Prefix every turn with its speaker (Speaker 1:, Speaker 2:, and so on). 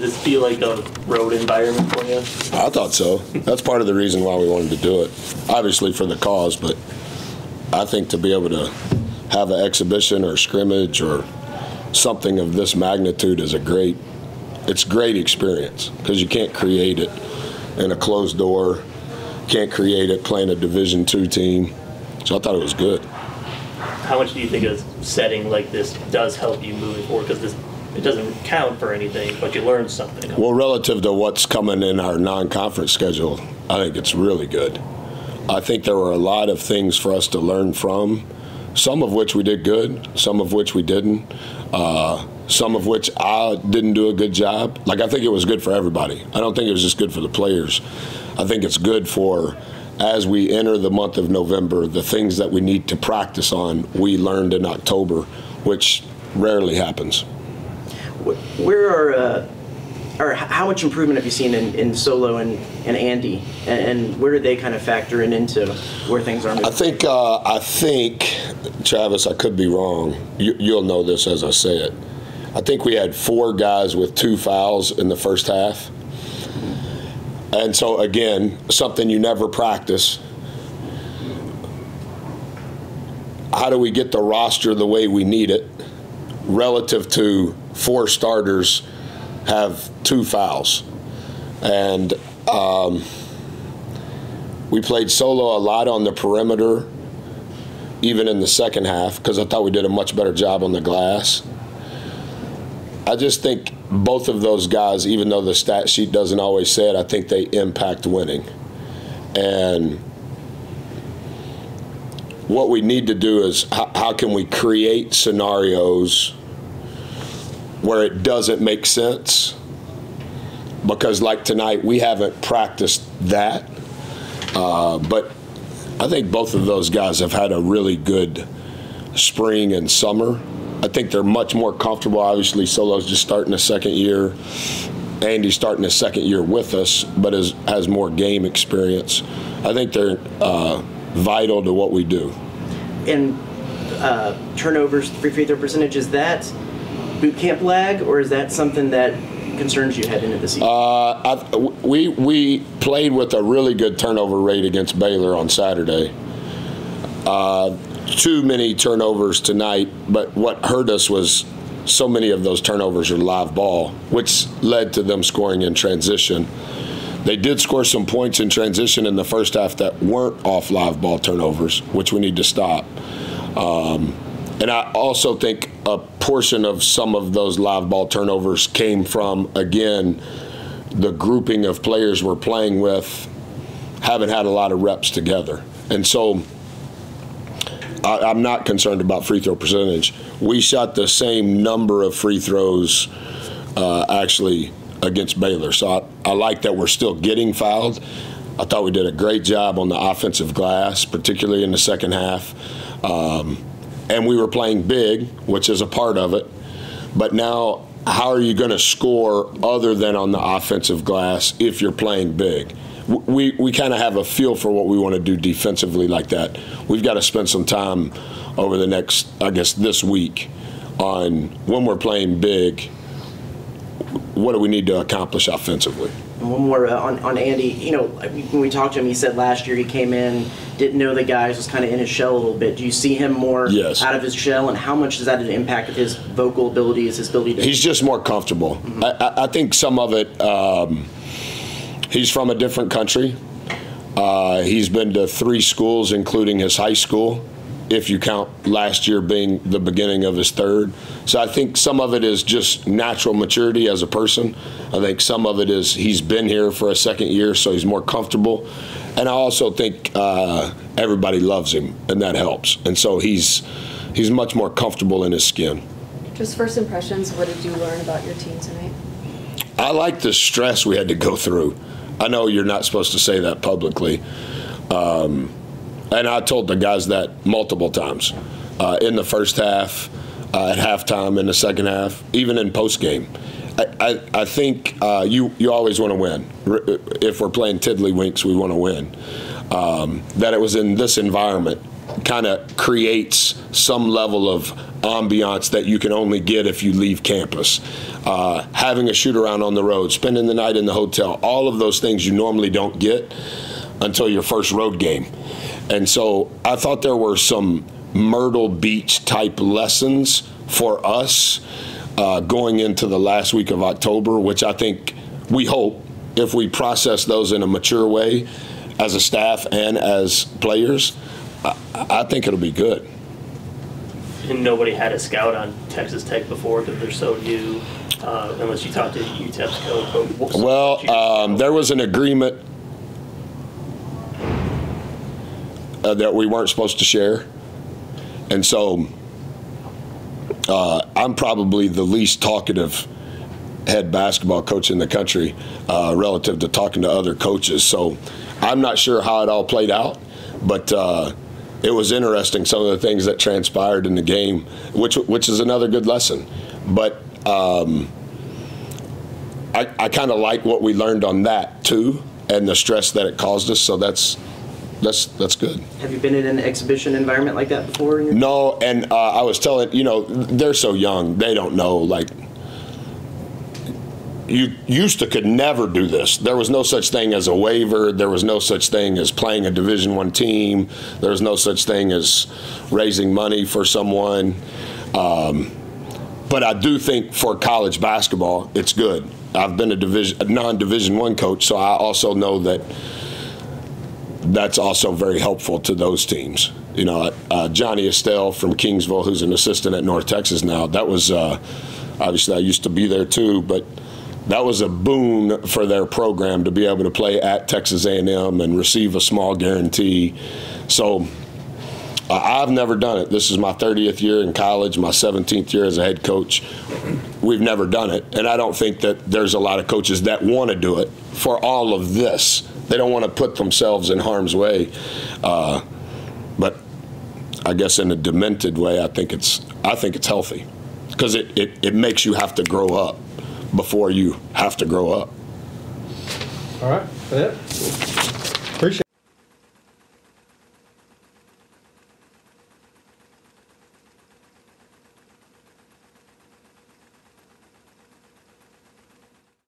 Speaker 1: this feel like a road environment for you?
Speaker 2: I thought so. That's part of the reason why we wanted to do it. Obviously for the cause, but I think to be able to have an exhibition or scrimmage or something of this magnitude is great experience, because you can't create it in a closed door, can't create it playing a Division II team. So I thought it was good.
Speaker 1: How much do you think a setting like this does help you moving forward? Because it doesn't count for anything, but you learn something.
Speaker 2: Well, relative to what's coming in our non-conference schedule, I think it's really good. I think there were a lot of things for us to learn from, some of which we did good, some of which we didn't, some of which I didn't do a good job. Like, I think it was good for everybody. I don't think it was just good for the players. I think it's good for, as we enter the month of November, the things that we need to practice on, we learned in October, which rarely happens.
Speaker 3: How much improvement have you seen in Solo and Andy, and where do they kind of factor into where things are moving?
Speaker 2: I think, Travis, I could be wrong. You'll know this as I say it. I think we had 4 guys with 2 fouls in the first half. And so, again, something you never practice. How do we get the roster the way we need it relative to 4 starters have 2 fouls? And we played Solo a lot on the perimeter, even in the second half, because I thought we did a much better job on the glass. I just think both of those guys, even though the stat sheet doesn't always say it, I think they impact winning. And what we need to do is how can we create scenarios where it doesn't make sense? Because like tonight, we haven't practiced that. But I think both of those guys have had a really good spring and summer. I think they're much more comfortable. Obviously, Solo's just starting a second year. Andy's starting his second year with us, but has more game experience. I think they're vital to what we do. And
Speaker 3: turnovers, free throw percentage, is that boot camp lag, or is that something that concerns you heading into the season?
Speaker 2: We played with a really good turnover rate against Baylor on Saturday. Too many turnovers tonight, but what hurt us was so many of those turnovers are live ball, which led to them scoring in transition. They did score some points in transition in the first half that weren't off live ball turnovers, which we need to stop. And I also think a portion of some of those live ball turnovers came from, again, the grouping of players we're playing with haven't had a lot of reps together. And so I'm not concerned about free throw percentage. We shot the same number of free throws actually against Baylor. So I like that we're still getting fouled. I thought we did a great job on the offensive glass, particularly in the second half. And we were playing big, which is a part of it. But now, how are you going to score other than on the offensive glass if you're playing big? We kind of have a feel for what we want to do defensively like that. We've got to spend some time over the next, I guess, this week on when we're playing big, what do we need to accomplish offensively?
Speaker 3: And one more on Andy. You know, when we talked to him, he said last year he came in, didn't know the guys, was kind of in his shell a little bit. Do you see him more out of his shell, and how much does that impact his vocal abilities, his ability to?
Speaker 2: He's just more comfortable. Mm-hmm. I think some of it. He's from a different country. He's been to 3 schools, including his high school, if you count last year being the beginning of his 3rd. So I think some of it is just natural maturity as a person. I think some of it is he's been here for a 2nd year, so he's more comfortable. And I also think everybody loves him, and that helps. And so he's much more comfortable in his skin.
Speaker 4: Just first impressions, what did you learn about your team tonight?
Speaker 2: I like the stress we had to go through. I know you're not supposed to say that publicly. And I told the guys that multiple times in the first half, at halftime, in the second half, even in postgame. I think you always want to win. If we're playing tiddlywinks, we want to win. That it was in this environment kind of creates some level of ambiance that you can only get if you leave campus. Having a shoot around on the road, spending the night in the hotel, all of those things you normally don't get until your first road game. And so I thought there were some Myrtle Beach type lessons for us going into the last week of October, which I think we hope, if we process those in a mature way as a staff and as players, I think it'll be good.
Speaker 1: And nobody had a scout on Texas Tech before because they're so new, unless you talked to UTEP's coach.
Speaker 2: Well, there was an agreement that we weren't supposed to share. And so I'm probably the least talkative head basketball coach in the country relative to talking to other coaches. So I'm not sure how it all played out, but it was interesting, some of the things that transpired in the game, which is another good lesson. But I kind of like what we learned on that too, and the stress that it caused us. So that's good.
Speaker 3: Have you been in an exhibition environment like that before?
Speaker 2: No, and I was telling, they're so young, they don't know. Like, you used to could never do this. There was no such thing as a waiver. There was no such thing as playing a Division I team. There was no such thing as raising money for someone. But I do think for college basketball, it's good. I've been a non-Division I coach, so I also know that that's also very helpful to those teams. Johnny Estelle from Kingsville, who's an assistant at North Texas now, that was, obviously I used to be there too, but that was a boon for their program to be able to play at Texas A&M and receive a small guarantee. So I've never done it. This is my 30th year in college, my 17th year as a head coach. We've never done it, and I don't think that there's a lot of coaches that want to do it for all of this. They don't want to put themselves in harm's way, but I guess in a demented way, I think it's healthy because it makes you have to grow up before you have to grow up.
Speaker 5: All right, that's it.